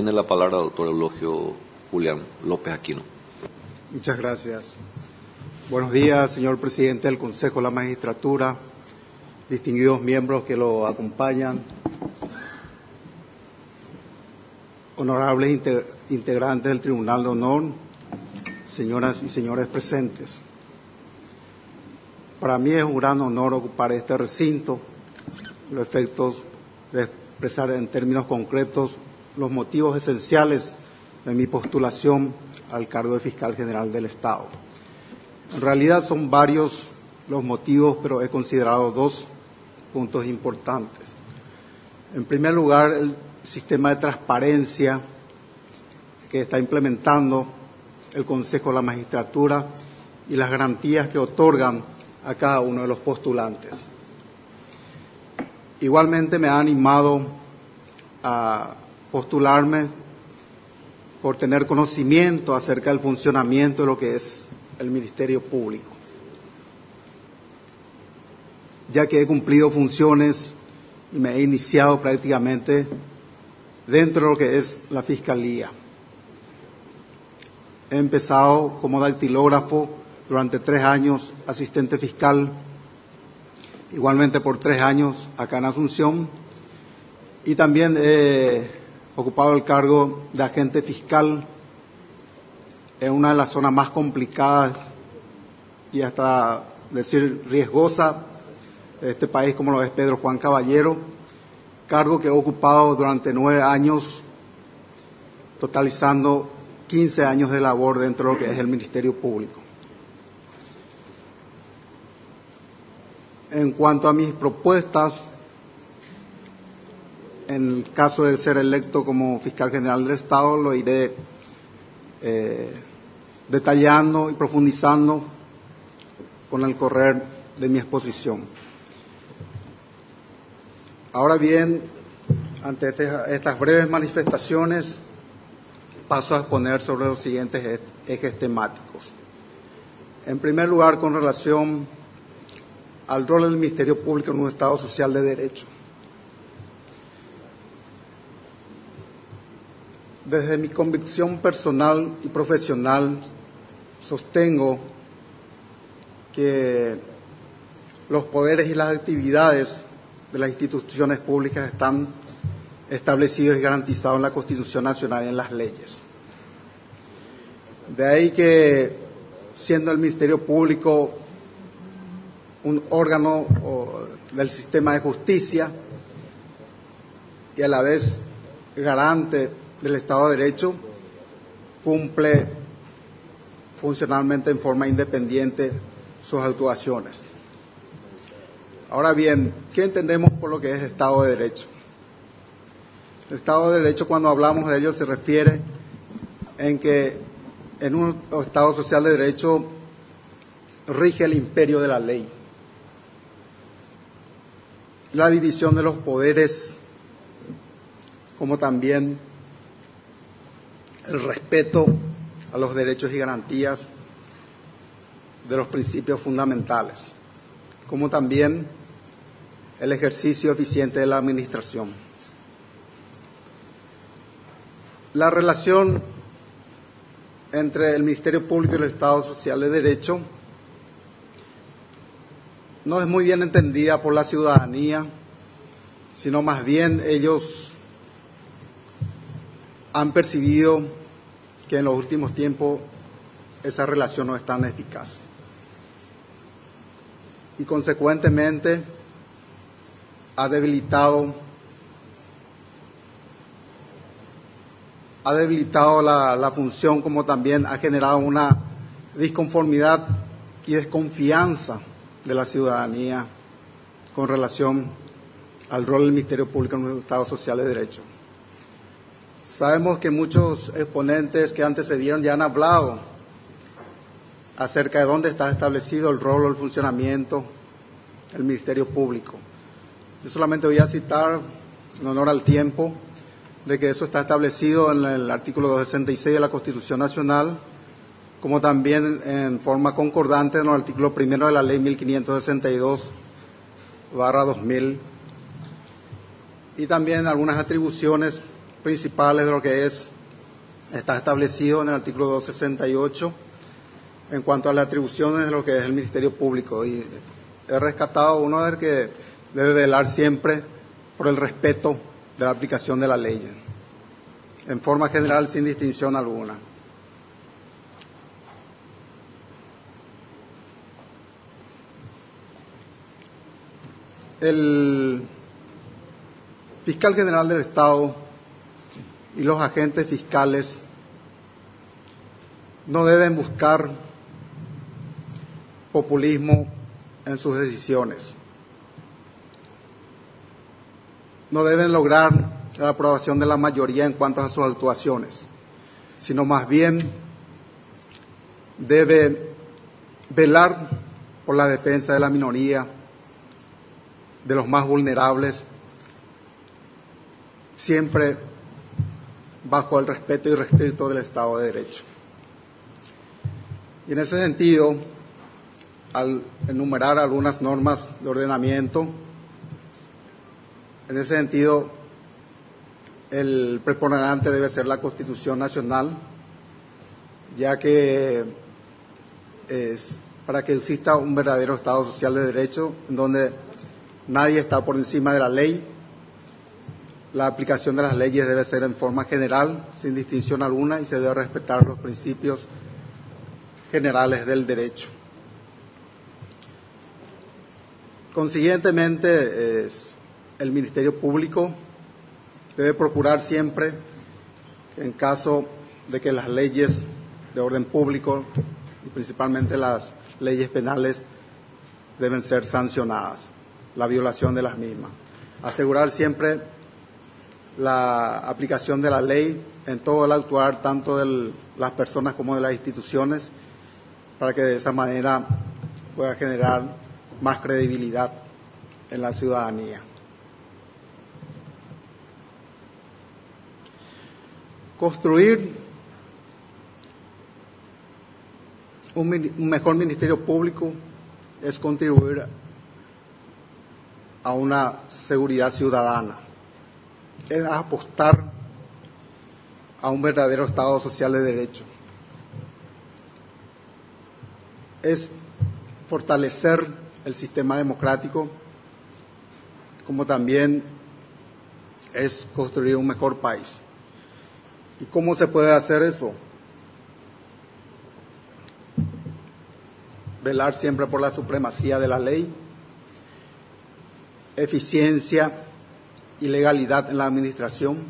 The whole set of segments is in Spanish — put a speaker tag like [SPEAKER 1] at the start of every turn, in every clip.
[SPEAKER 1] tiene la palabra el doctor Eulogio Julián López Aquino.
[SPEAKER 2] Muchas gracias. Buenos días, señor presidente del Consejo de la Magistratura, distinguidos miembros que lo acompañan, honorables integrantes del Tribunal de Honor, señoras y señores presentes. Para mí es un gran honor ocupar este recinto, los efectos de expresar en términos concretos los motivos esenciales de mi postulación al cargo de Fiscal General del Estado. En realidad son varios los motivos, pero he considerado dos puntos importantes. En primer lugar, el sistema de transparencia que está implementando el Consejo de la Magistratura y las garantías que otorgan a cada uno de los postulantes. Igualmente me ha animado a postularme por tener conocimiento acerca del funcionamiento de lo que es el Ministerio Público, ya que he cumplido funciones y me he iniciado prácticamente dentro de lo que es la Fiscalía. He empezado como dactilógrafo durante 3 años, asistente fiscal, igualmente por 3 años acá en Asunción, y también he ocupado el cargo de agente fiscal en una de las zonas más complicadas y hasta decir riesgosa de este país, como lo es Pedro Juan Caballero, cargo que he ocupado durante 9 años, totalizando 15 años de labor dentro de lo que es el Ministerio Público. En cuanto a mis propuestas, en el caso de ser electo como Fiscal General del Estado, lo iré detallando y profundizando con el correr de mi exposición. Ahora bien, ante estas breves manifestaciones, paso a exponer sobre los siguientes ejes temáticos. En primer lugar, con relación al rol del Ministerio Público en un Estado social de derecho. Desde mi convicción personal y profesional, sostengo que los poderes y las actividades de las instituciones públicas están establecidos y garantizados en la Constitución Nacional y en las leyes. De ahí que, siendo el Ministerio Público un órgano del sistema de justicia y a la vez garante del Estado de Derecho, cumple funcionalmente en forma independiente sus actuaciones. Ahora bien, ¿qué entendemos por lo que es Estado de Derecho? El Estado de Derecho, cuando hablamos de ello, se refiere en que en un Estado social de derecho rige el imperio de la ley, la división de los poderes, como también el respeto a los derechos y garantías de los principios fundamentales, como también el ejercicio eficiente de la administración. La relación entre el Ministerio Público y el Estado Social de Derecho no es muy bien entendida por la ciudadanía, sino más bien ellos han percibido que en los últimos tiempos esa relación no es tan eficaz. Y consecuentemente ha debilitado la función, como también ha generado una disconformidad y desconfianza de la ciudadanía con relación al rol del Ministerio Público en un Estado social de derecho. Sabemos que muchos exponentes que antecedieron ya han hablado acerca de dónde está establecido el rol o el funcionamiento del Ministerio Público. Yo solamente voy a citar, en honor al tiempo, de que eso está establecido en el artículo 266 de la Constitución Nacional, como también en forma concordante en el artículo 1 de la Ley 1562/2000, y también algunas atribuciones principales de lo que está establecido en el artículo 268 en cuanto a las atribuciones de lo que es el Ministerio Público. Y he rescatado uno del que debe velar siempre por el respeto de la aplicación de la ley, en forma general, sin distinción alguna. El fiscal general del Estado y los agentes fiscales no deben buscar populismo en sus decisiones. No deben lograr la aprobación de la mayoría en cuanto a sus actuaciones, sino más bien debe velar por la defensa de la minoría, de los más vulnerables, siempre bajo el respeto irrestricto del Estado de Derecho. Y en ese sentido, al enumerar algunas normas de ordenamiento, en ese sentido, el preponderante debe ser la Constitución Nacional, ya que es para que exista un verdadero Estado social de derecho, en donde nadie está por encima de la ley. La aplicación de las leyes debe ser en forma general, sin distinción alguna, y se debe respetar los principios generales del derecho. Consiguientemente, el Ministerio Público debe procurar siempre, en caso de que las leyes de orden público, y principalmente las leyes penales, deben ser sancionadas, la violación de las mismas. Asegurar siempre la aplicación de la ley en todo el actuar, tanto de las personas como de las instituciones, para que de esa manera pueda generar más credibilidad en la ciudadanía. Construir un mejor Ministerio Público es contribuir a una seguridad ciudadana, es apostar a un verdadero Estado social de derecho, es fortalecer el sistema democrático, como también es construir un mejor país. ¿Y cómo se puede hacer eso? Velar siempre por la supremacía de la ley, eficiencia y legalidad en la administración,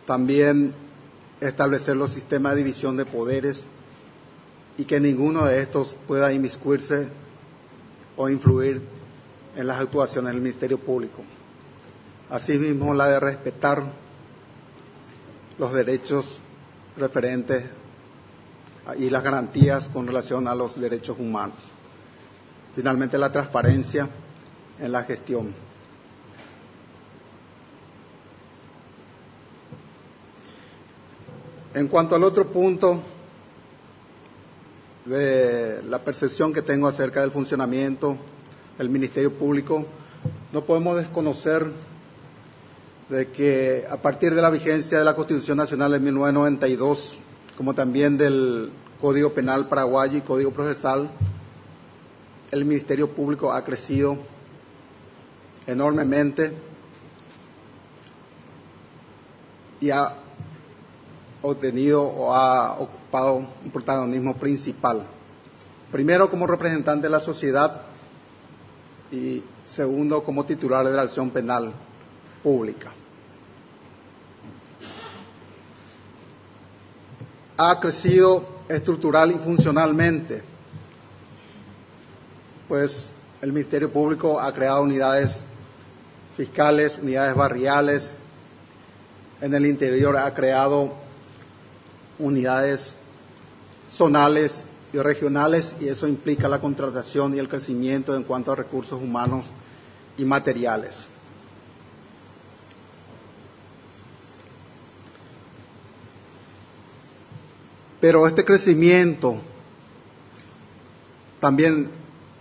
[SPEAKER 2] también establecer los sistemas de división de poderes y que ninguno de estos pueda inmiscuirse o influir en las actuaciones del Ministerio Público. Asimismo, la de respetar los derechos referentes y las garantías con relación a los derechos humanos. Finalmente, la transparencia en la gestión. En cuanto al otro punto de la percepción que tengo acerca del funcionamiento del Ministerio Público, no podemos desconocer de que a partir de la vigencia de la Constitución Nacional de 1992, como también del Código Penal paraguayo y Código Procesal, el Ministerio Público ha crecido enormemente y ha obtenido o ha ocupado un protagonismo principal. Primero, como representante de la sociedad y segundo, como titular de la acción penal pública. Ha crecido estructural y funcionalmente, pues el Ministerio Público ha creado unidades fiscales, unidades barriales, en el interior ha creado unidades zonales y regionales, y eso implica la contratación y el crecimiento en cuanto a recursos humanos y materiales. Pero este crecimiento también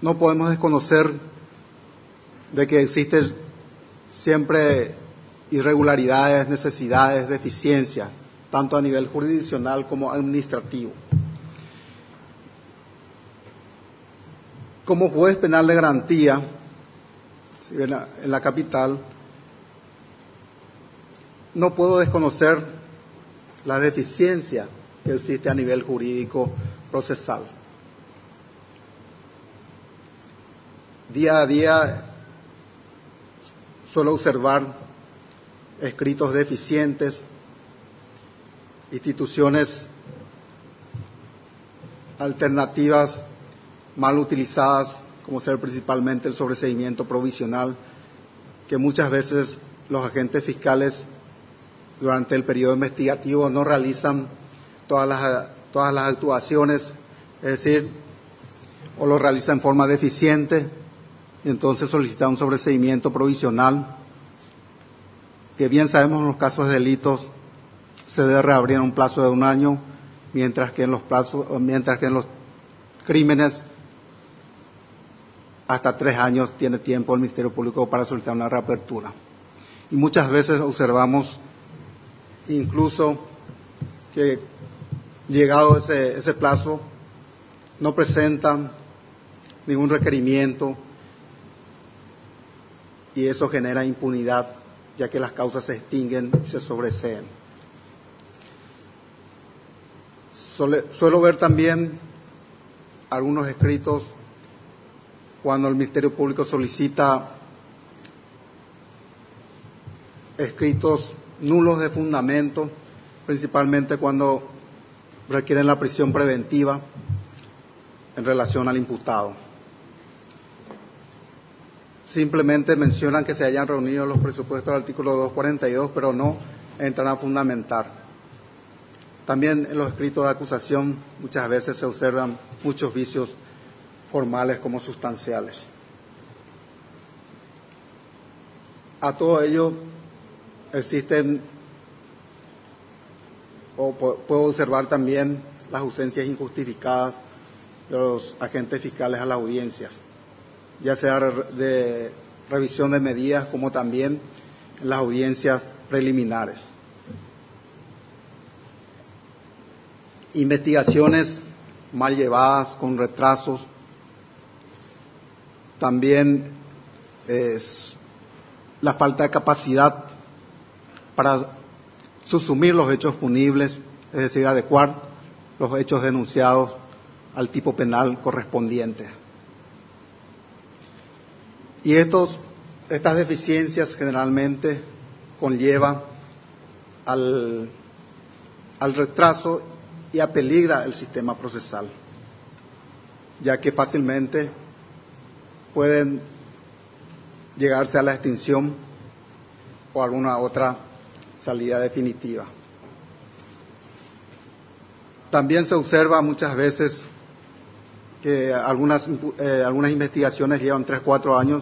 [SPEAKER 2] no podemos desconocer de que existe siempre irregularidades, necesidades, deficiencias, tanto a nivel jurisdiccional como administrativo. Como juez penal de garantía, si bien en la capital, no puedo desconocer la deficiencia que existe a nivel jurídico procesal. Día a día suelo observar escritos deficientes, instituciones alternativas mal utilizadas, como ser principalmente el sobreseimiento provisional, que muchas veces los agentes fiscales durante el periodo investigativo no realizan todas las actuaciones, es decir, o lo realizan en forma deficiente, y entonces solicitan un sobreseimiento provisional, que bien sabemos en los casos de delitos se debe reabrir en un plazo de 1 año, mientras que en los crímenes hasta 3 años tiene tiempo el Ministerio Público para solicitar una reapertura. Y muchas veces observamos incluso que llegado ese plazo no presentan ningún requerimiento y eso genera impunidad, ya que las causas se extinguen y se sobreseen. Suelo ver también algunos escritos cuando el Ministerio Público solicita escritos nulos de fundamento, principalmente cuando requieren la prisión preventiva en relación al imputado. Simplemente mencionan que se hayan reunido los presupuestos del artículo 242, pero no entran a fundamentar. También en los escritos de acusación muchas veces se observan muchos vicios formales como sustanciales. A todo ello existen, o puedo observar también las ausencias injustificadas de los agentes fiscales a las audiencias, ya sea de revisión de medidas como también en las audiencias preliminares. Investigaciones mal llevadas, con retrasos. También es la falta de capacidad para subsumir los hechos punibles, es decir, adecuar los hechos denunciados al tipo penal correspondiente. Y estas deficiencias generalmente conllevan al retraso y apeligra el sistema procesal, ya que fácilmente pueden llegarse a la extinción o alguna otra salida definitiva. También se observa muchas veces que algunas investigaciones llevan 3 o 4 años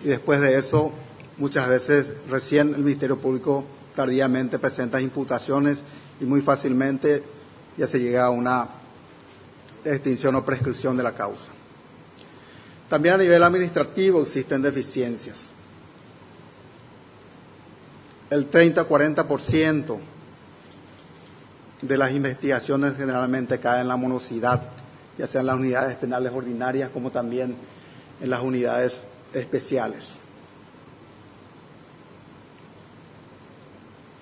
[SPEAKER 2] y después de eso muchas veces recién el Ministerio Público tardíamente presenta imputaciones y muy fácilmente ya se llega a una extinción o prescripción de la causa. También a nivel administrativo existen deficiencias. El 30-40% de las investigaciones generalmente caen en la morosidad, ya sea en las unidades penales ordinarias como también en las unidades especiales.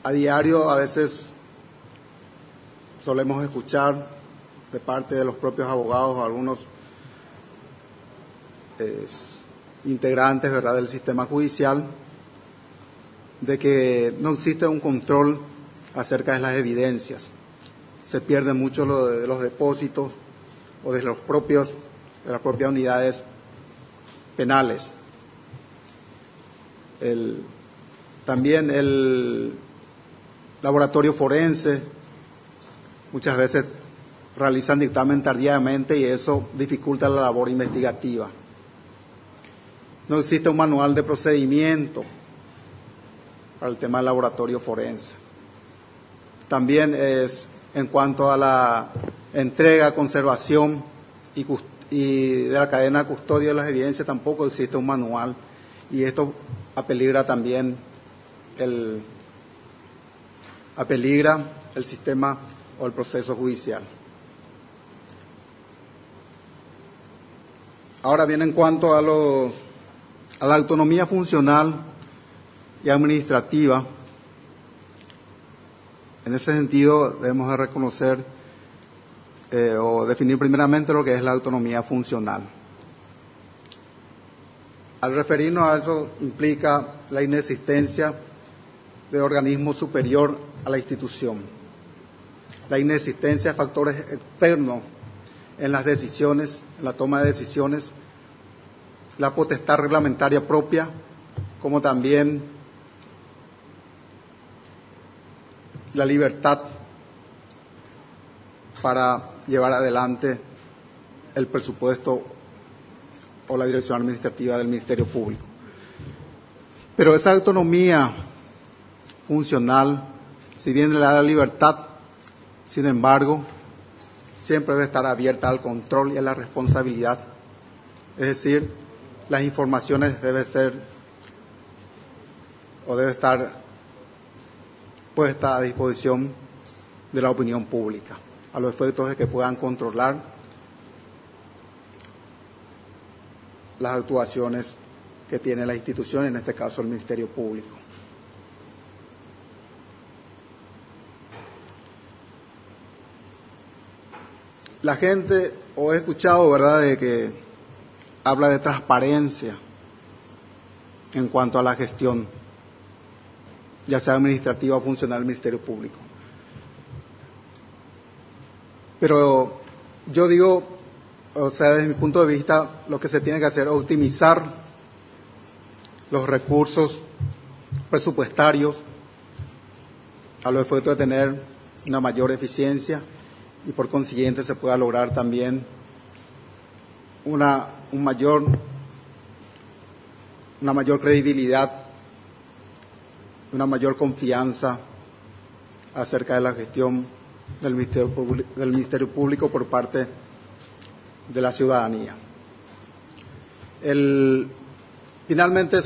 [SPEAKER 2] A diario a veces solemos escuchar de parte de los propios abogados o algunos integrantes, ¿verdad?, del sistema judicial, de que no existe un control acerca de las evidencias. Se pierde mucho lo de los depósitos o de las propias unidades penales. También el laboratorio forense muchas veces realizan dictamen tardíamente y eso dificulta la labor investigativa. No existe un manual de procedimiento para el tema del laboratorio forense. También en cuanto a la entrega, conservación y de la cadena de custodia de las evidencias, tampoco existe un manual y esto apeligra también apeligra el sistema o el proceso judicial. Ahora bien, en cuanto a la autonomía funcional y administrativa, en ese sentido debemos de reconocer o definir primeramente lo que es la autonomía funcional. Al referirnos a eso implica la inexistencia de organismo superior a la institución, la inexistencia de factores externos en las decisiones, en la toma de decisiones, la potestad reglamentaria propia, como también la libertad para llevar adelante el presupuesto o la dirección administrativa del Ministerio Público. Pero esa autonomía funcional, si bien le da libertad, sin embargo, siempre debe estar abierta al control y a la responsabilidad. Es decir, las informaciones deben estar puestas a disposición de la opinión pública, a los efectos de que puedan controlar las actuaciones que tiene la institución, en este caso el Ministerio Público. La gente, o he escuchado, ¿verdad?, de que habla de transparencia en cuanto a la gestión, ya sea administrativa o funcional del Ministerio Público. Pero yo digo, o sea, desde mi punto de vista, lo que se tiene que hacer es optimizar los recursos presupuestarios a los efectos de tener una mayor eficiencia y por consiguiente se pueda lograr también una mayor credibilidad, una mayor confianza acerca de la gestión del Ministerio Público por parte de la ciudadanía. Finalmente,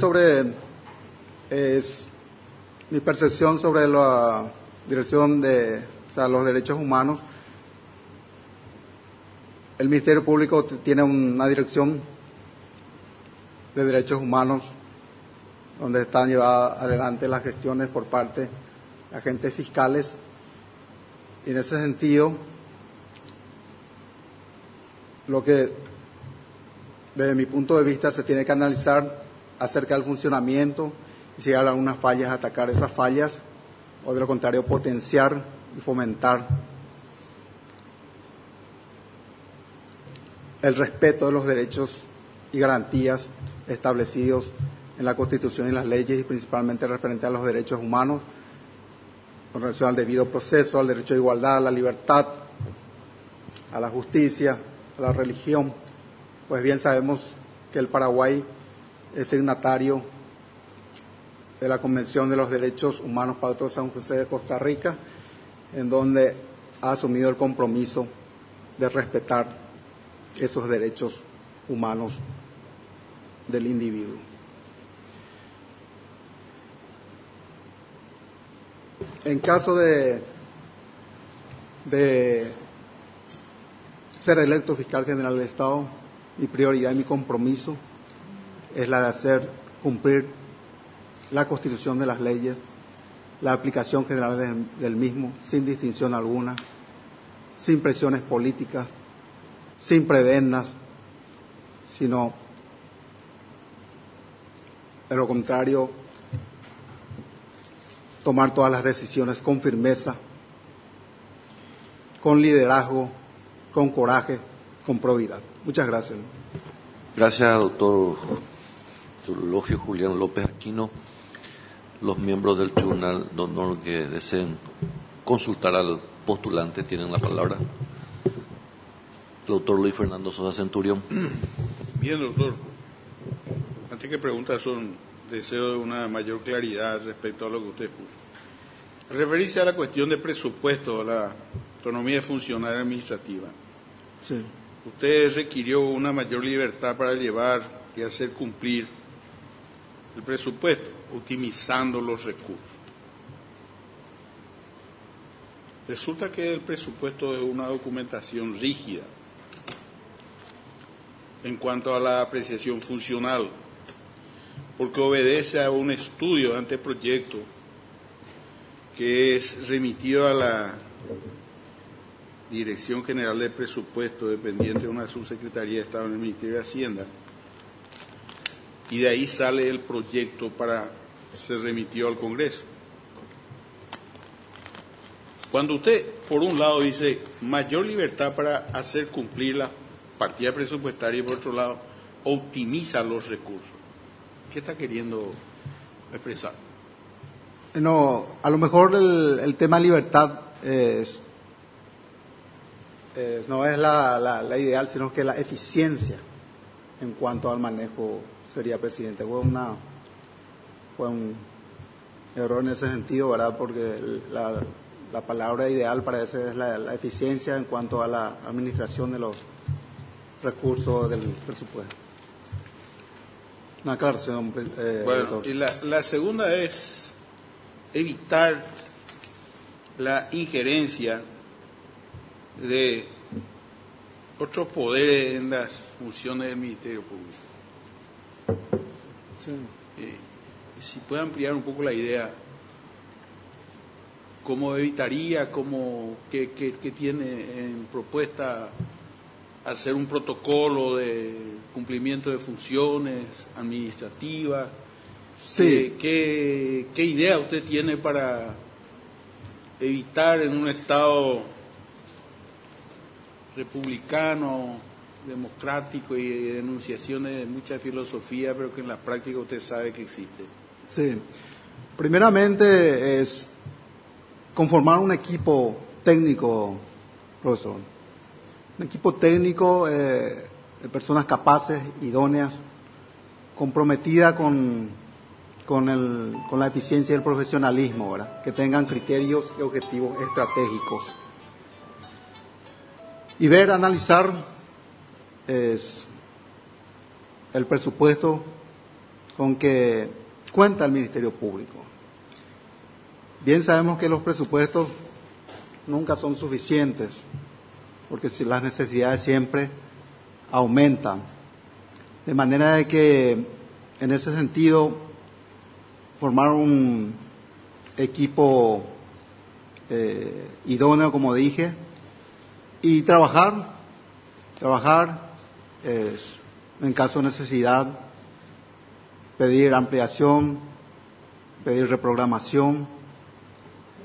[SPEAKER 2] mi percepción sobre la dirección de los derechos humanos. El Ministerio Público tiene una dirección de derechos humanos donde están llevadas adelante las gestiones por parte de agentes fiscales. Y en ese sentido, lo que desde mi punto de vista se tiene que analizar acerca del funcionamiento y si hay algunas fallas, atacar esas fallas, o de lo contrario potenciar y fomentar el respeto de los derechos y garantías establecidos en la Constitución y las leyes, y principalmente referente a los derechos humanos, con relación al debido proceso, al derecho de igualdad, a la libertad, a la justicia, a la religión. Pues bien sabemos que el Paraguay es signatario de la Convención de los Derechos Humanos Pacto de San José de Costa Rica, en donde ha asumido el compromiso de respetar esos derechos humanos del individuo. En caso de ser electo fiscal general del Estado, mi prioridad y mi compromiso es la de hacer cumplir la Constitución de las leyes, la aplicación general del mismo, sin distinción alguna, sin presiones políticas, sin prebendas, sino de lo contrario, tomar todas las decisiones con firmeza, con liderazgo, con coraje, con probidad. Muchas gracias.
[SPEAKER 1] Gracias, doctor Eulogio Julián López Aquino. Los miembros del Tribunal de Honor que deseen consultar al postulante tienen la palabra. Doctor Luis Fernando Sosa Centurión.
[SPEAKER 3] Bien, doctor. Antes que preguntas, deseo de una mayor claridad respecto a lo que usted puso. Al referirse a la cuestión de presupuesto, a la autonomía funcional administrativa,
[SPEAKER 2] Sí.
[SPEAKER 3] usted requirió una mayor libertad para llevar y hacer cumplir el presupuesto, optimizando los recursos. Resulta que el presupuesto es una documentación rígida en cuanto a la apreciación funcional, porque obedece a un estudio de anteproyecto que es remitido a la Dirección General de Presupuesto, dependiente de una subsecretaría de Estado en el Ministerio de Hacienda, y de ahí sale el proyecto para ser remitido al Congreso. Cuando usted, por un lado, dice mayor libertad para hacer cumplir la partida presupuestaria y, por otro lado, optimiza los recursos, ¿qué está queriendo expresar?
[SPEAKER 2] No, a lo mejor el tema libertad no es la ideal, sino que la eficiencia en cuanto al manejo sería, presidente. Fue un error en ese sentido, ¿verdad? Porque la palabra ideal para eso es la eficiencia en cuanto a la administración de los recursos del presupuesto. Una aclaración.
[SPEAKER 3] Bueno, y la segunda es evitar la injerencia de otros poderes en las funciones del Ministerio Público.
[SPEAKER 2] Sí.
[SPEAKER 3] Si puede ampliar un poco la idea, ¿cómo evitaría, qué tiene en propuesta hacer un protocolo de cumplimiento de funciones administrativas?
[SPEAKER 2] Sí.
[SPEAKER 3] ¿Qué idea usted tiene para evitar en un Estado republicano, democrático y de enunciaciones de mucha filosofía, pero que en la práctica usted sabe que existe?
[SPEAKER 2] Sí. Primeramente es conformar un equipo técnico, profesor. Un equipo técnico de personas capaces, idóneas, comprometidas con la eficiencia y el profesionalismo, ¿verdad? Que tengan criterios y objetivos estratégicos. Y analizar el presupuesto con que cuenta el Ministerio Público. Bien sabemos que los presupuestos nunca son suficientes, porque si las necesidades siempre aumentan. De manera de que, en ese sentido, formar un equipo idóneo, como dije, y trabajar en caso de necesidad, pedir ampliación, pedir reprogramación,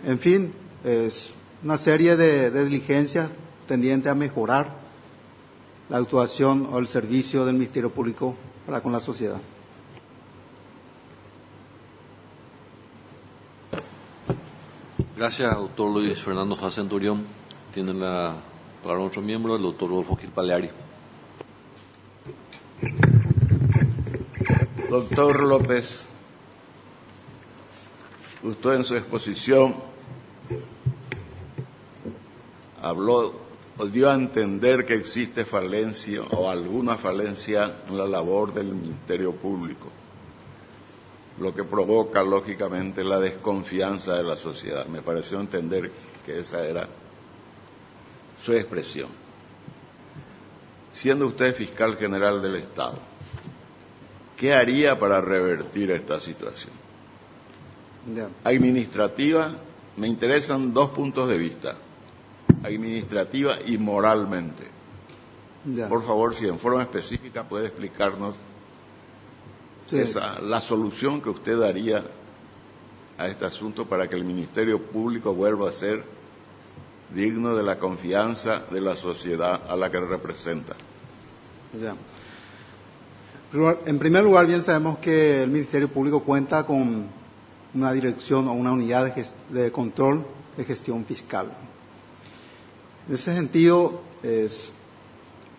[SPEAKER 2] en fin, es una serie de diligencias tendientes a mejorar la actuación o el servicio del Ministerio Público para con la sociedad.
[SPEAKER 1] Gracias, doctor Luis Fernando Faz Centurión. Tiene la palabra otro miembro, el doctor Rodolfo Gil Paleari.
[SPEAKER 4] Doctor López, usted en su exposición dio a entender que existe falencia o alguna falencia en la labor del Ministerio Público, lo que provoca lógicamente la desconfianza de la sociedad. Me pareció entender que esa era su expresión. Siendo usted fiscal general del Estado, ¿qué haría para revertir esta situación? Administrativa, me interesan dos puntos de vista, administrativa y moralmente. Por favor, si en forma específica puede explicarnos la solución que usted daría a este asunto para que el Ministerio Público vuelva a ser digno de la confianza de la sociedad a la que representa.
[SPEAKER 2] En primer lugar, bien sabemos que el Ministerio Público cuenta con una dirección o una unidad de control de gestión fiscal. En ese sentido,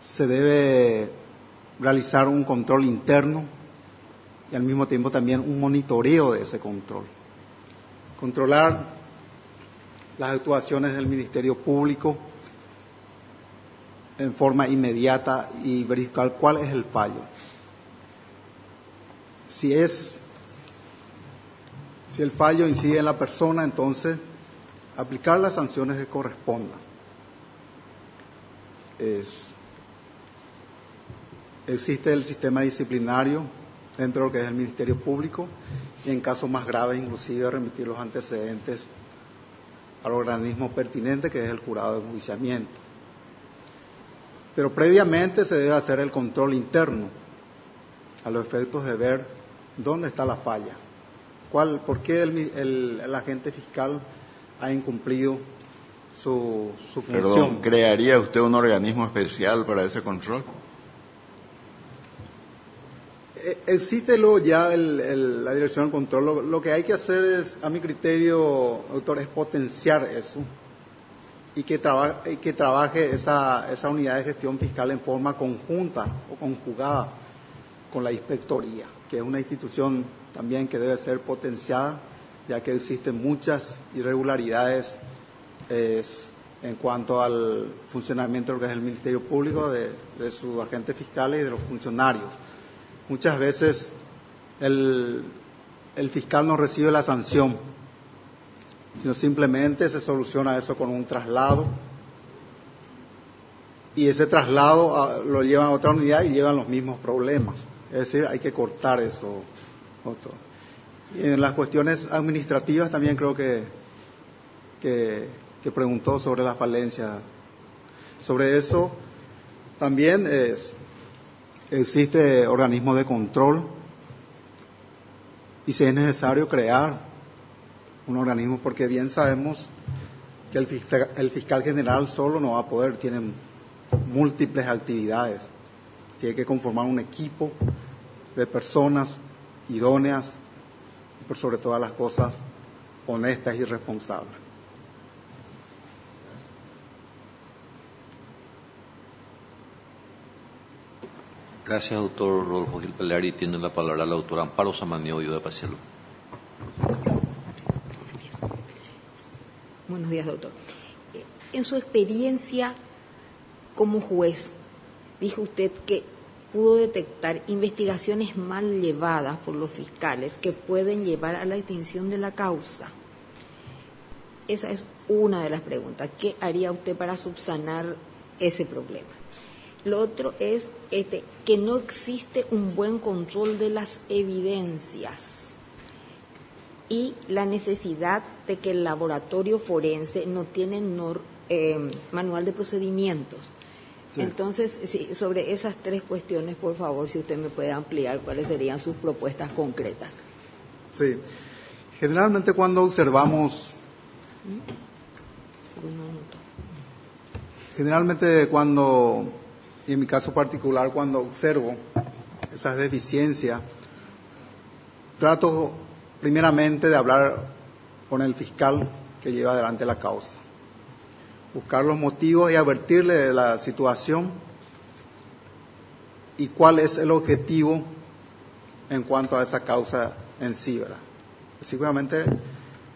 [SPEAKER 2] se debe realizar un control interno y al mismo tiempo también un monitoreo de ese control. Controlar las actuaciones del Ministerio Público en forma inmediata y verificar cuál es el fallo. Si es Si el fallo incide en la persona, entonces aplicar las sanciones que correspondan. Existe el sistema disciplinario dentro de lo que es el Ministerio Público y en casos más graves inclusive remitir los antecedentes al organismo pertinente, que es el jurado de enjuiciamiento. Pero previamente se debe hacer el control interno a los efectos de ver dónde está la falla, por qué el agente fiscal ha incumplido su función.
[SPEAKER 4] Perdón, ¿crearía usted un organismo especial para ese control?
[SPEAKER 2] Existe ya la dirección del control. Lo que hay que hacer es, a mi criterio, doctor, es potenciar eso y que trabaje esa unidad de gestión fiscal en forma conjunta o conjugada con la inspectoría, que es una institución también que debe ser potenciada, ya que existen muchas irregularidades en cuanto al funcionamiento de lo que es el Ministerio Público, de sus agentes fiscales y de los funcionarios. Muchas veces el fiscal no recibe la sanción, sino simplemente se soluciona eso con un traslado, y ese traslado lo llevan a otra unidad y llevan los mismos problemas. Es decir, hay que cortar eso, doctor. Y en las cuestiones administrativas también creo que preguntó sobre la falencia. Sobre eso también existe organismos de control y si es necesario crear un organismo, porque bien sabemos que el fiscal general solo no va a poder, tiene múltiples actividades, tiene que conformar un equipo de personas idóneas y por sobre todas las cosas honestas y responsables.
[SPEAKER 1] Gracias, doctor Rodolfo Gil Peleari. Tiene la palabra la doctora Amparo Samaniego de Pacielo.
[SPEAKER 5] Gracias. Buenos días, doctor. En su experiencia como juez, dijo usted que pudo detectar investigaciones mal llevadas por los fiscales que pueden llevar a la extinción de la causa. Esa es una de las preguntas. ¿Qué haría usted para subsanar ese problema? Lo otro es que no existe un buen control de las evidencias y la necesidad de que el laboratorio forense no tiene manual de procedimientos. Sí. Entonces, sí, sobre esas tres cuestiones, por favor, si usted me puede ampliar cuáles serían sus propuestas concretas.
[SPEAKER 2] Sí. Generalmente cuando observamos... Generalmente cuando... Y en mi caso particular, cuando observo esas deficiencias, trato primeramente de hablar con el fiscal que lleva adelante la causa, buscar los motivos y advertirle de la situación y cuál es el objetivo en cuanto a esa causa en sí, ¿verdad? Específicamente en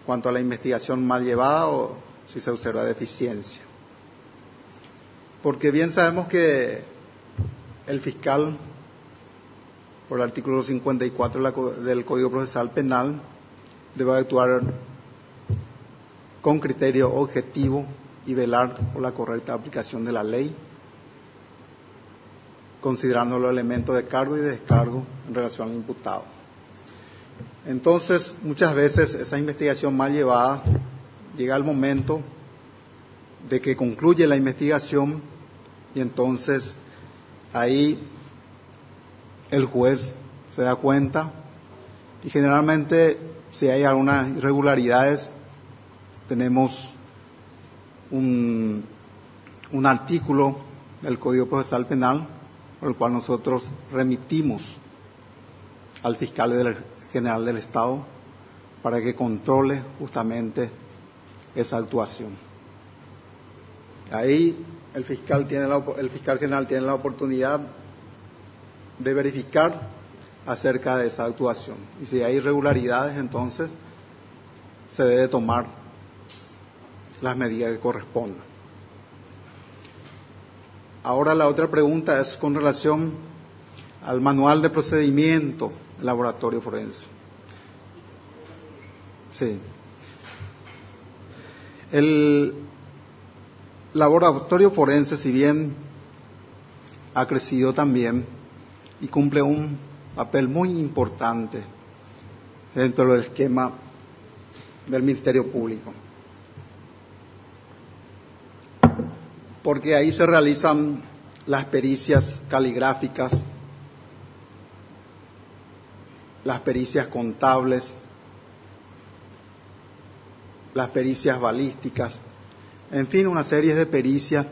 [SPEAKER 2] cuanto a la investigación mal llevada o si se observa deficiencia. Porque bien sabemos que el fiscal, por el artículo 54 del Código Procesal Penal, debe actuar con criterio objetivo y velar por la correcta aplicación de la ley, considerando los elementos de cargo y de descargo en relación al imputado. Entonces, muchas veces esa investigación mal llevada llega al momento de que concluye la investigación y entonces ahí el juez se da cuenta y generalmente si hay algunas irregularidades tenemos un artículo del Código Procesal Penal por el cual nosotros remitimos al fiscal general del Estado para que controle justamente esa actuación. Ahí el fiscal general tiene la oportunidad de verificar acerca de esa actuación. Y si hay irregularidades, entonces se debe tomar las medidas que correspondan. Ahora la otra pregunta es con relación al manual de procedimiento del laboratorio forense. Sí. El laboratorio forense, si bien ha crecido también y cumple un papel muy importante dentro del esquema del Ministerio Público, porque ahí se realizan las pericias caligráficas, las pericias contables, las pericias balísticas, en fin, una serie de pericias,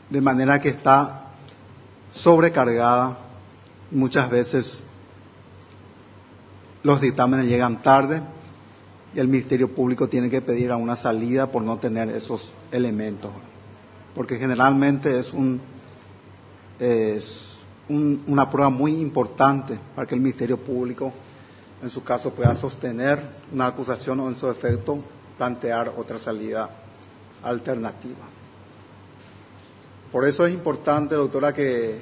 [SPEAKER 2] de manera que está sobrecargada y muchas veces los dictámenes llegan tarde y el Ministerio Público tiene que pedir a una salida por no tener esos elementos, porque generalmente es una prueba muy importante para que el Ministerio Público, en su caso, pueda sostener una acusación o, en su efecto, plantear otra salida alternativa. Por eso es importante, doctora, que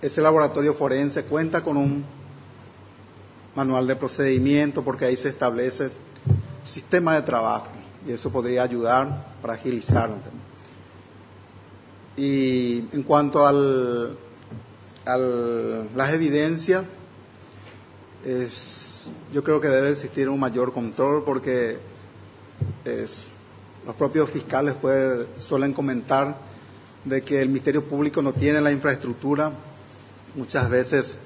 [SPEAKER 2] ese laboratorio forense cuenta con un manual de procedimiento, porque ahí se establece sistema de trabajo y eso podría ayudar para agilizar. Y en cuanto a las evidencias, yo creo que debe existir un mayor control, porque los propios fiscales suelen comentar de que el Ministerio Público no tiene la infraestructura. Muchas veces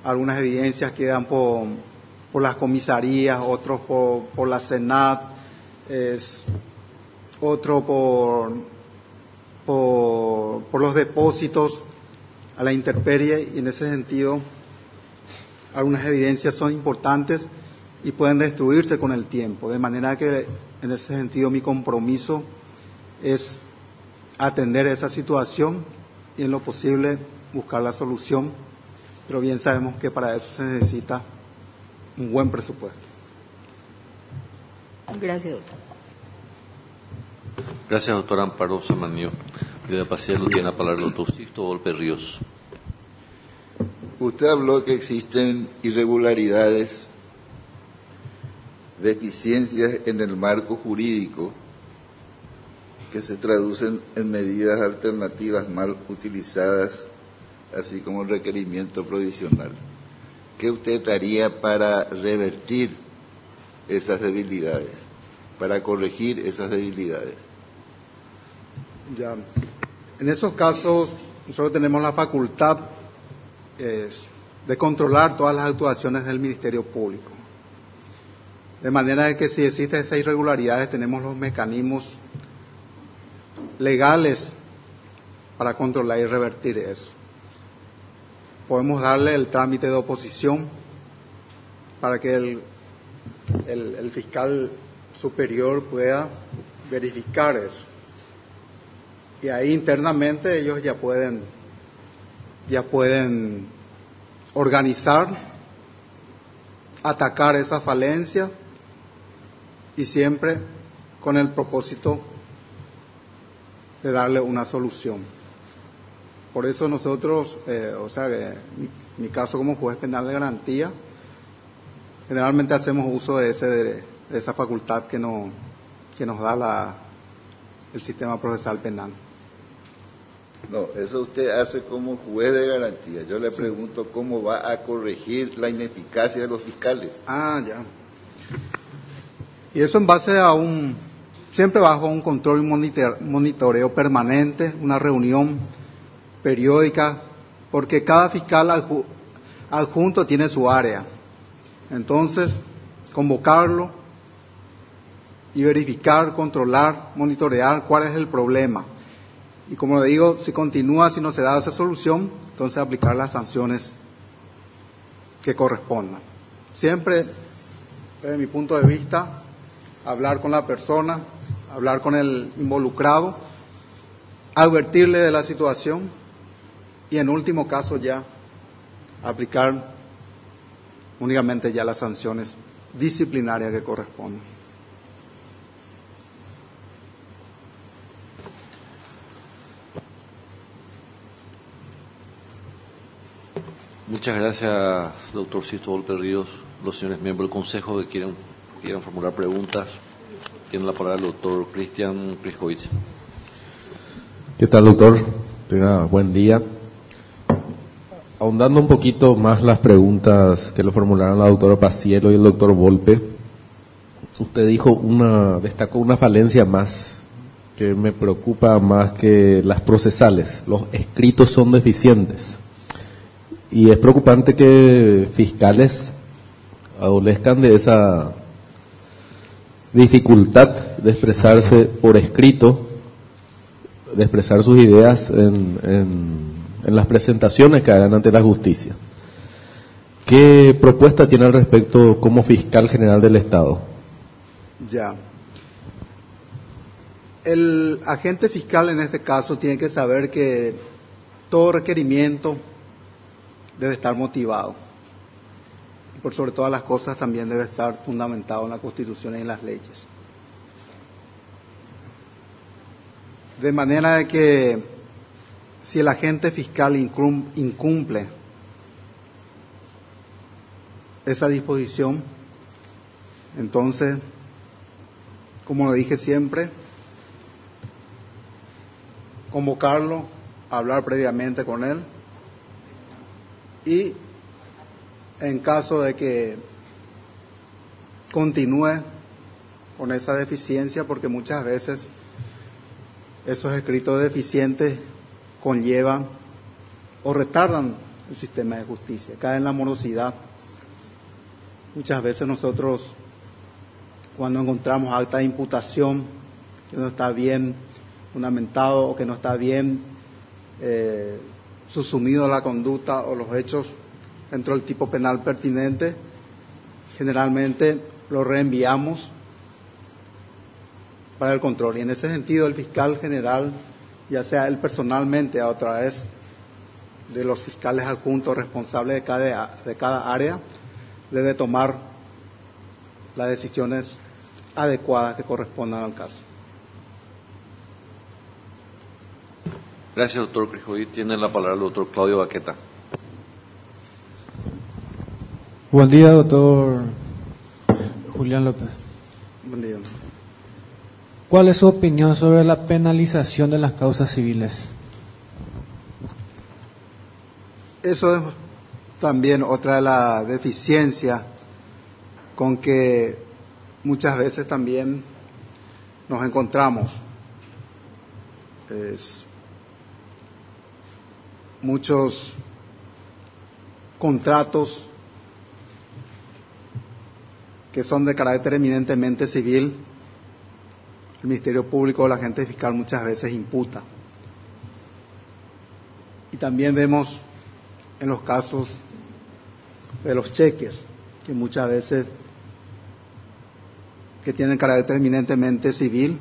[SPEAKER 2] algunas evidencias quedan por las comisarías, otros por la Senat, otro por los depósitos a la intemperie, y en ese sentido algunas evidencias son importantes y pueden destruirse con el tiempo, de manera que en ese sentido mi compromiso es atender esa situación y en lo posible buscar la solución, pero bien sabemos que para eso se necesita un buen presupuesto.
[SPEAKER 5] Gracias, doctor.
[SPEAKER 1] Gracias, doctor Amparo Samanío. Voy a pasarlo, tiene la palabra el doctor Sixto Volpe Ríos.
[SPEAKER 6] Usted habló que existen irregularidades, deficiencias en el marco jurídico que se traducen en medidas alternativas mal utilizadas, así como el requerimiento provisional. ¿Qué usted haría para revertir esas debilidades, para corregir esas debilidades?
[SPEAKER 2] Ya. En esos casos, nosotros tenemos la facultad de controlar todas las actuaciones del Ministerio Público. De manera que si existen esas irregularidades, tenemos los mecanismos legales para controlar y revertir eso. Podemos darle el trámite de oposición para que el fiscal superior pueda verificar eso. Y ahí internamente ellos ya pueden organizar, atacar esa falencia, y siempre con el propósito de darle una solución. Por eso nosotros, en mi caso como juez penal de garantía, generalmente hacemos uso de esa facultad que nos da el sistema procesal penal.
[SPEAKER 6] No, eso usted hace como juez de garantía. Yo le pregunto cómo va a corregir la ineficacia de los fiscales.
[SPEAKER 2] Ah, ya. Y eso en base a siempre bajo un control y monitoreo permanente, una reunión periódica, porque cada fiscal adjunto tiene su área. Entonces, convocarlo y verificar, controlar, monitorear cuál es el problema. Y como le digo, si no se da esa solución, entonces aplicar las sanciones que correspondan. Siempre, desde mi punto de vista, hablar con la persona, hablar con el involucrado, advertirle de la situación y en último caso ya aplicar únicamente ya las sanciones disciplinarias que corresponden.
[SPEAKER 1] Muchas gracias, doctor Sixto Volpe Ríos. los señores miembros del Consejo que quieran formular preguntas. Tiene la palabra el doctor Cristian Priscovich.
[SPEAKER 7] ¿Qué tal, doctor? Buen día. Ahondando un poquito más las preguntas que lo formularon la doctora Paciello y el doctor Volpe, usted destacó una falencia más que me preocupa más que las procesales. Los escritos son deficientes. Y es preocupante que fiscales adolezcan de esa dificultad de expresarse por escrito, de expresar sus ideas en las presentaciones que hagan ante la justicia. ¿Qué propuesta tiene al respecto como fiscal general del Estado?
[SPEAKER 2] Ya. El agente fiscal en este caso tiene que saber que todo requerimiento debe estar motivado. Y por sobre todas las cosas también debe estar fundamentado en la Constitución y en las leyes. De manera de que si el agente fiscal incumple esa disposición, entonces, como lo dije siempre, convocarlo, hablar previamente con él y en caso de que continúe con esa deficiencia, porque muchas veces esos escritos deficientes conllevan o retardan el sistema de justicia, caen en la morosidad. Muchas veces nosotros, cuando encontramos acta de imputación que no está bien fundamentado o que no está bien subsumido la conducta o los hechos dentro del tipo penal pertinente, generalmente lo reenviamos para el control. Y en ese sentido el fiscal general, ya sea él personalmente a través de los fiscales adjuntos responsables de cada área, debe tomar las decisiones adecuadas que correspondan al caso.
[SPEAKER 1] Gracias, doctor Priscovich. Tiene la palabra el doctor Claudio Baqueta.
[SPEAKER 8] Buen día, doctor Julián López.
[SPEAKER 2] Buen día.
[SPEAKER 8] ¿Cuál es su opinión sobre la penalización de las causas civiles?
[SPEAKER 2] Eso es también otra de las deficiencias con que muchas veces también nos encontramos. Muchos contratos que son de carácter eminentemente civil, el Ministerio Público o la agente fiscal muchas veces imputa. Y también vemos en los casos de los cheques, que muchas veces que tienen carácter eminentemente civil,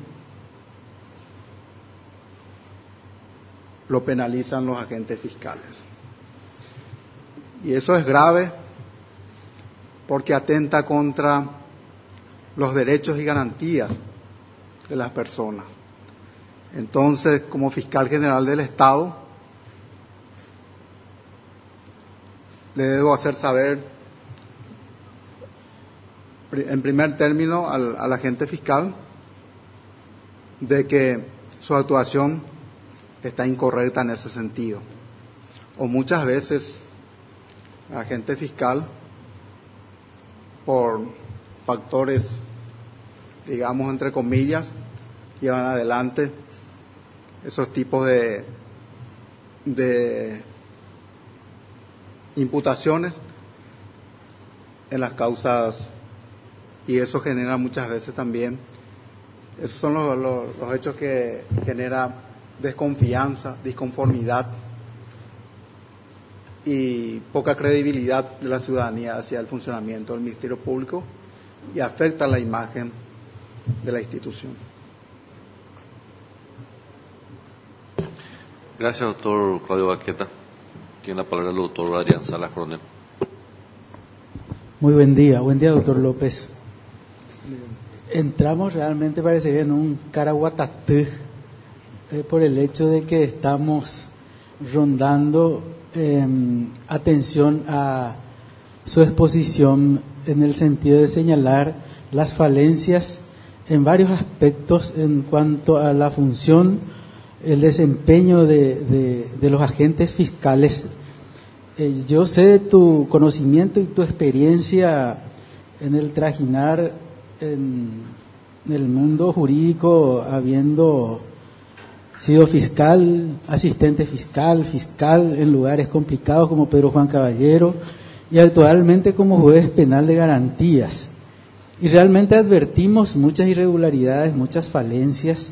[SPEAKER 2] lo penalizan los agentes fiscales. Y eso es grave porque atenta contra los derechos y garantías de las personas. Entonces, como fiscal general del Estado, le debo hacer saber, en primer término, al agente fiscal de que su actuación está incorrecta en ese sentido. O muchas veces, el agente fiscal, por factores, digamos, entre comillas, llevan adelante esos tipos de imputaciones en las causas, y eso genera muchas veces también, esos son los hechos que genera desconfianza, disconformidad y poca credibilidad de la ciudadanía hacia el funcionamiento del Ministerio Público y afecta la imagen de la institución.
[SPEAKER 1] Gracias, doctor Claudio Baqueta. Tiene la palabra el doctor Adrián Salas Coronel.
[SPEAKER 9] Muy buen día, doctor López. Entramos realmente, parecería, en un caraguatatú por el hecho de que estamos rondando atención a su exposición en el sentido de señalar las falencias en varios aspectos en cuanto a la función, el desempeño de los agentes fiscales. Yo sé de tu conocimiento y tu experiencia en el trajinar en el mundo jurídico, habiendo sido fiscal, asistente fiscal, fiscal en lugares complicados como Pedro Juan Caballero y actualmente como juez penal de garantías. Y realmente advertimos muchas irregularidades, muchas falencias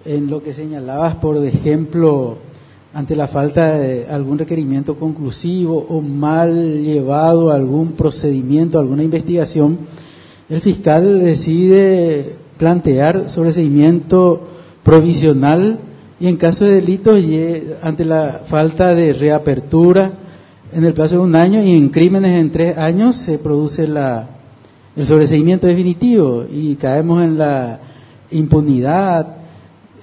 [SPEAKER 9] en lo que señalabas, por ejemplo, ante la falta de algún requerimiento conclusivo o mal llevado algún procedimiento, alguna investigación, el fiscal decide plantear sobreseimiento provisional y en caso de delitos, ante la falta de reapertura en el plazo de 1 año y en crímenes en 3 años, se produce el sobreseimiento definitivo y caemos en la impunidad,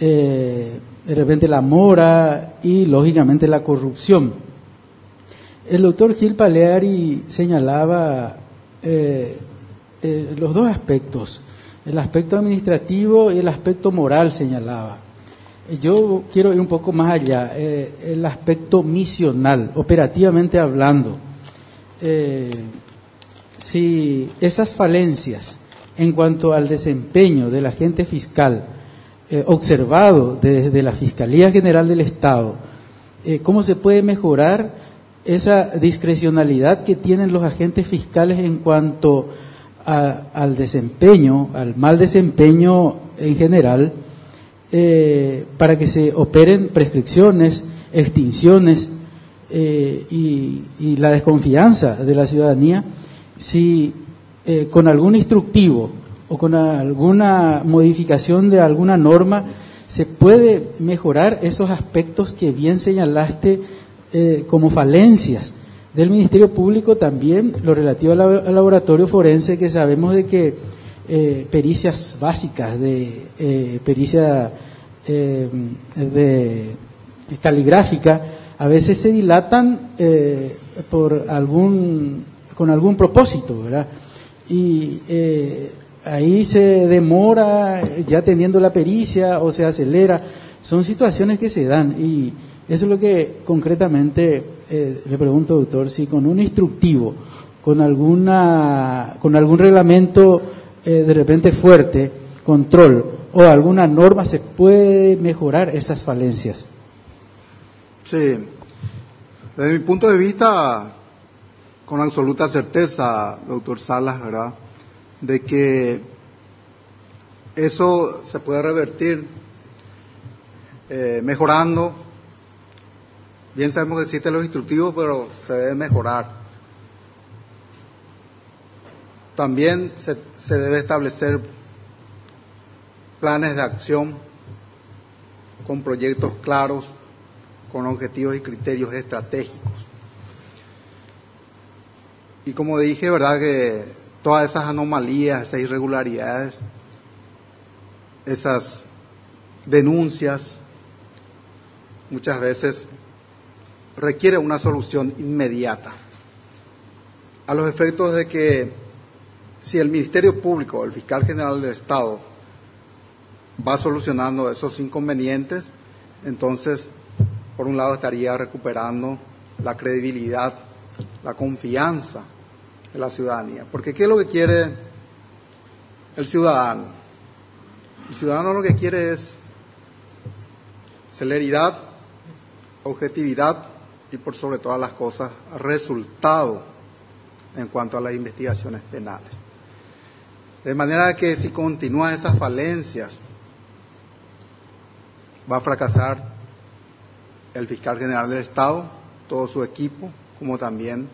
[SPEAKER 9] de repente la mora y lógicamente la corrupción. El doctor Gil Paleari señalaba los dos aspectos, el aspecto administrativo y el aspecto moral señalaba. Yo quiero ir un poco más allá, el aspecto misional, operativamente hablando. Si esas falencias en cuanto al desempeño del agente fiscal observado desde la Fiscalía General del Estado, ¿cómo se puede mejorar esa discrecionalidad que tienen los agentes fiscales en cuanto al desempeño, al mal desempeño en general, para que se operen prescripciones, extinciones y la desconfianza de la ciudadanía? Si con algún instructivo o con alguna modificación de alguna norma se puede mejorar esos aspectos que bien señalaste como falencias del Ministerio Público, también lo relativo al laboratorio forense, que sabemos de que pericias básicas, pericia de caligráfica, a veces se dilatan con algún propósito, ¿verdad? Y ahí se demora ya teniendo la pericia o se acelera. Son situaciones que se dan y eso es lo que concretamente le pregunto, doctor, si con un instructivo, con algún reglamento de repente fuerte, control o alguna norma se puede mejorar esas falencias.
[SPEAKER 2] Sí, desde mi punto de vista, con absoluta certeza, doctor Salas, ¿verdad?, de que eso se puede revertir mejorando. Bien sabemos que existen los instructivos, pero se debe mejorar. También se debe establecer planes de acción con proyectos claros, con objetivos y criterios estratégicos. Y como dije, ¿verdad?, que todas esas anomalías, esas irregularidades, esas denuncias, muchas veces requieren una solución inmediata, a los efectos de que si el Ministerio Público, el Fiscal General del Estado, va solucionando esos inconvenientes, entonces, por un lado, estaría recuperando la credibilidad, la confianza de la ciudadanía. Porque ¿qué es lo que quiere el ciudadano? El ciudadano lo que quiere es celeridad, objetividad y, por sobre todas las cosas, resultado en cuanto a las investigaciones penales. De manera que si continúan esas falencias, va a fracasar el Fiscal General del Estado, todo su equipo, como también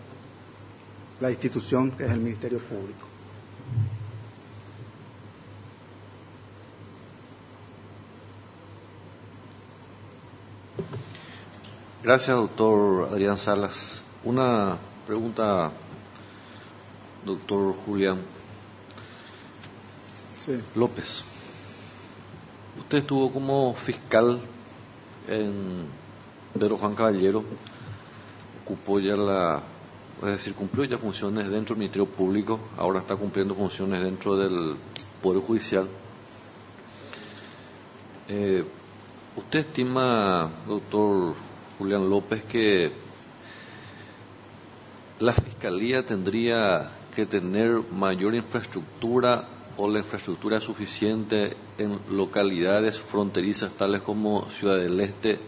[SPEAKER 2] la institución que es el Ministerio Público.
[SPEAKER 1] Gracias, doctor Adrián Salas. Una pregunta, doctor Julián López. Usted estuvo como fiscal en Pedro Juan Caballero, ocupó ya la es decir, cumplió ya funciones dentro del Ministerio Público, ahora está cumpliendo funciones dentro del Poder Judicial. ¿Usted estima, doctor Julián López, que la Fiscalía tendría que tener mayor infraestructura o la infraestructura suficiente en localidades fronterizas tales como Ciudad del Este,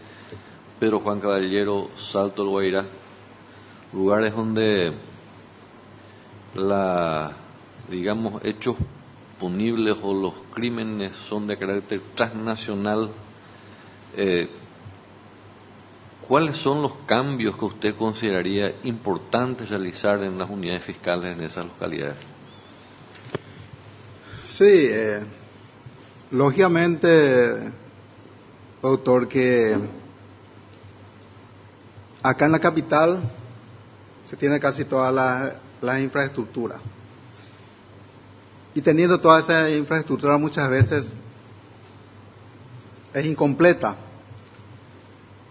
[SPEAKER 1] Pedro Juan Caballero, Salto del Guairá, lugares donde digamos, hechos punibles o los crímenes son de carácter transnacional? ¿Cuáles son los cambios que usted consideraría importantes realizar en las unidades fiscales en esas localidades?
[SPEAKER 2] Sí, lógicamente, doctor, que acá en la capital se tiene casi toda la infraestructura. Y teniendo toda esa infraestructura muchas veces es incompleta.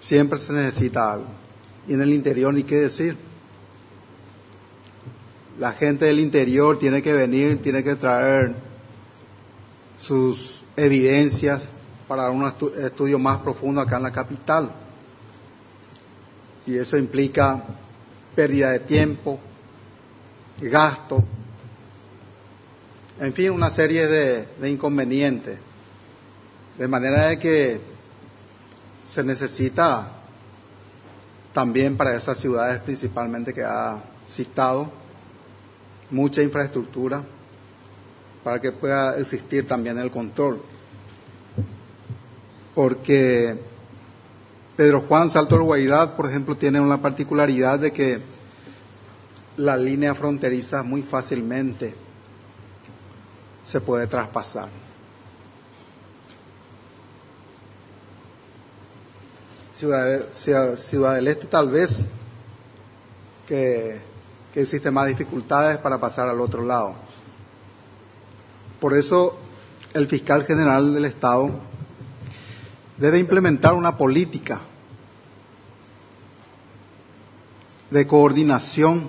[SPEAKER 2] Siempre se necesita algo. Y en el interior ni qué decir. La gente del interior tiene que venir, tiene que traer sus evidencias para un estudio más profundo acá en la capital. Y eso implica pérdida de tiempo, gasto, en fin, una serie de inconvenientes. De manera de que se necesita también para esas ciudades principalmente que ha citado mucha infraestructura para que pueda existir también el control. Porque Pedro Juan, Salto del Guairá, por ejemplo, tiene una particularidad de que la línea fronteriza muy fácilmente se puede traspasar. Ciudad del Este tal vez que existen más dificultades para pasar al otro lado. Por eso el fiscal general del Estado debe implementar una política de coordinación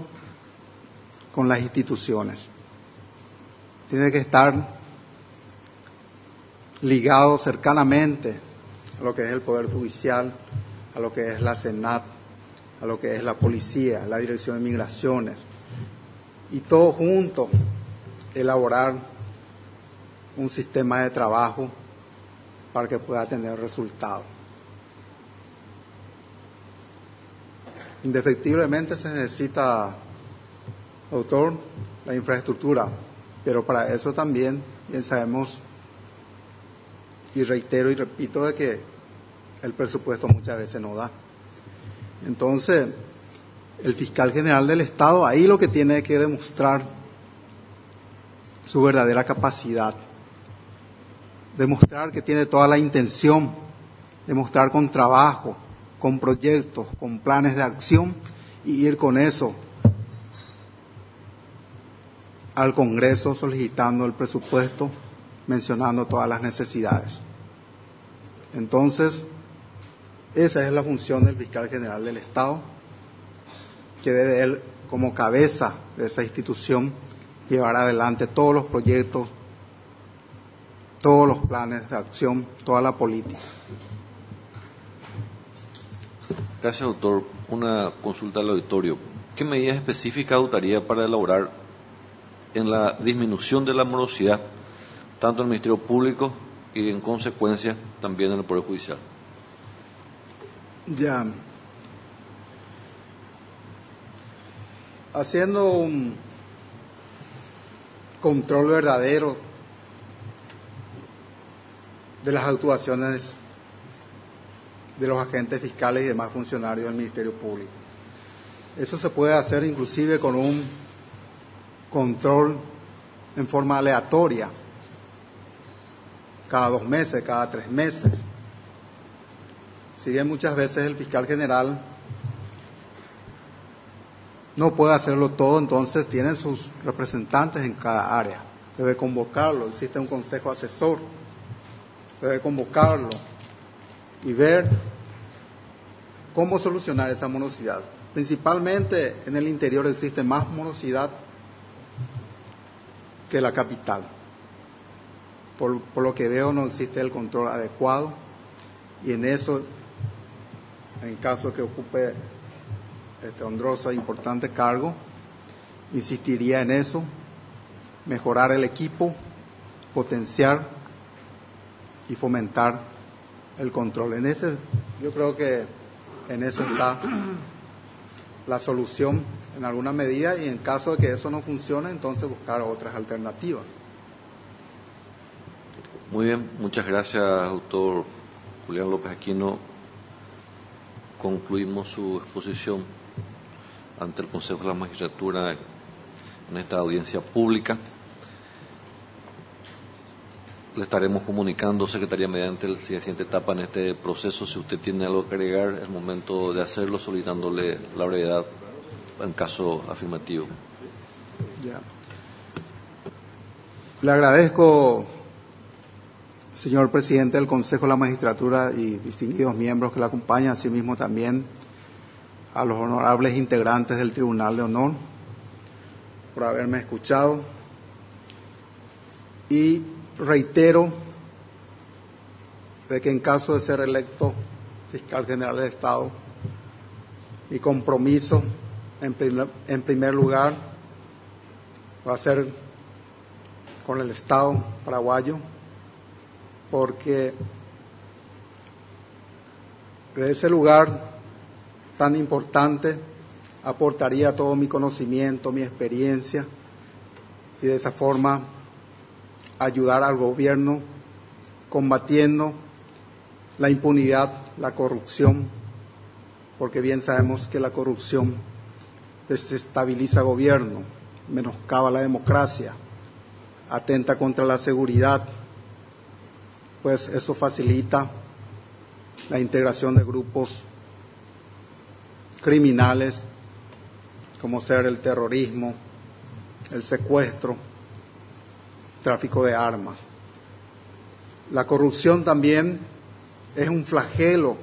[SPEAKER 2] con las instituciones. Tiene que estar ligado cercanamente a lo que es el Poder Judicial, a lo que es la Senat, a lo que es la Policía, la Dirección de Migraciones, y todo junto elaborar un sistema de trabajo para que pueda tener resultados. Indefectiblemente se necesita, doctor, la infraestructura, pero para eso también, bien sabemos, y reitero y repito, de que el presupuesto muchas veces no da. Entonces, el fiscal general del Estado ahí lo que tiene que demostrar su verdadera capacidad, demostrar que tiene toda la intención, demostrar con trabajo, con proyectos, con planes de acción y ir con eso al Congreso solicitando el presupuesto, mencionando todas las necesidades. Entonces, esa es la función del fiscal general del Estado, que debe él, como cabeza de esa institución, llevar adelante todos los proyectos, todos los planes de acción, toda la política.
[SPEAKER 1] Gracias, doctor. Una consulta al auditorio. ¿Qué medidas específicas adoptaría para elaborar en la disminución de la morosidad, tanto en el Ministerio Público y en consecuencia también en el Poder Judicial?
[SPEAKER 2] Ya. Haciendo un control verdadero de las actuaciones de los agentes fiscales y demás funcionarios del Ministerio Público. Eso se puede hacer inclusive con un control en forma aleatoria, cada 2 meses, cada 3 meses. Si bien muchas veces el fiscal general no puede hacerlo todo, entonces tienen sus representantes en cada área. Debe convocarlo, existe un consejo asesor, debe convocarlo y ver cómo solucionar esa morosidad. Principalmente en el interior existe más morosidad que la capital. Por lo que veo no existe el control adecuado y en eso, en caso que ocupe Ondrosa importante cargo, insistiría en eso, mejorar el equipo, potenciar y fomentar el control. Yo creo que en eso está la solución en alguna medida y en caso de que eso no funcione, entonces buscar otras alternativas.
[SPEAKER 1] Muy bien, muchas gracias, doctor Julián López Aquino. Concluimos su exposición ante el Consejo de la Magistratura en esta audiencia pública. Le estaremos comunicando, secretaría, mediante la siguiente etapa en este proceso. Si usted tiene algo que agregar, es momento de hacerlo, solicitándole la brevedad en caso afirmativo.
[SPEAKER 2] Ya. Le agradezco, señor presidente del Consejo de la Magistratura y distinguidos miembros que le acompañan, asimismo también a los honorables integrantes del Tribunal de Honor, por haberme escuchado. Y reitero de que en caso de ser electo fiscal general del Estado, mi compromiso en primer lugar va a ser con el Estado paraguayo, porque de ese lugar tan importante aportaría todo mi conocimiento, mi experiencia, y de esa forma ayudar al gobierno combatiendo la impunidad, la corrupción, porque bien sabemos que la corrupción desestabiliza gobierno, menoscaba la democracia, atenta contra la seguridad, pues eso facilita la integración de grupos criminales, como ser el terrorismo, el secuestro, tráfico de armas. La corrupción también es un flagelo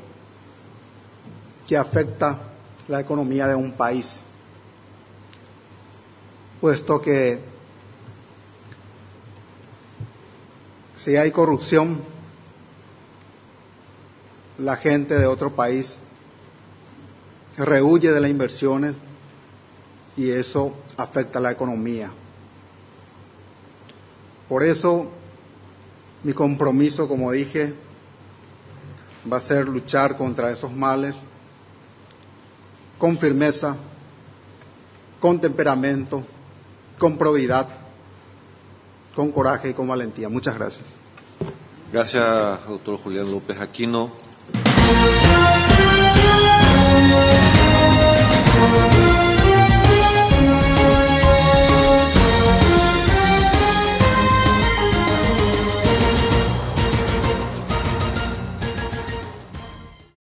[SPEAKER 2] que afecta la economía de un país, puesto que si hay corrupción, la gente de otro país rehuye de las inversiones y eso afecta a la economía. Por eso, mi compromiso, como dije, va a ser luchar contra esos males con firmeza, con temperamento, con probidad, con coraje y con valentía. Muchas gracias.
[SPEAKER 1] Gracias, doctor Julián López Aquino.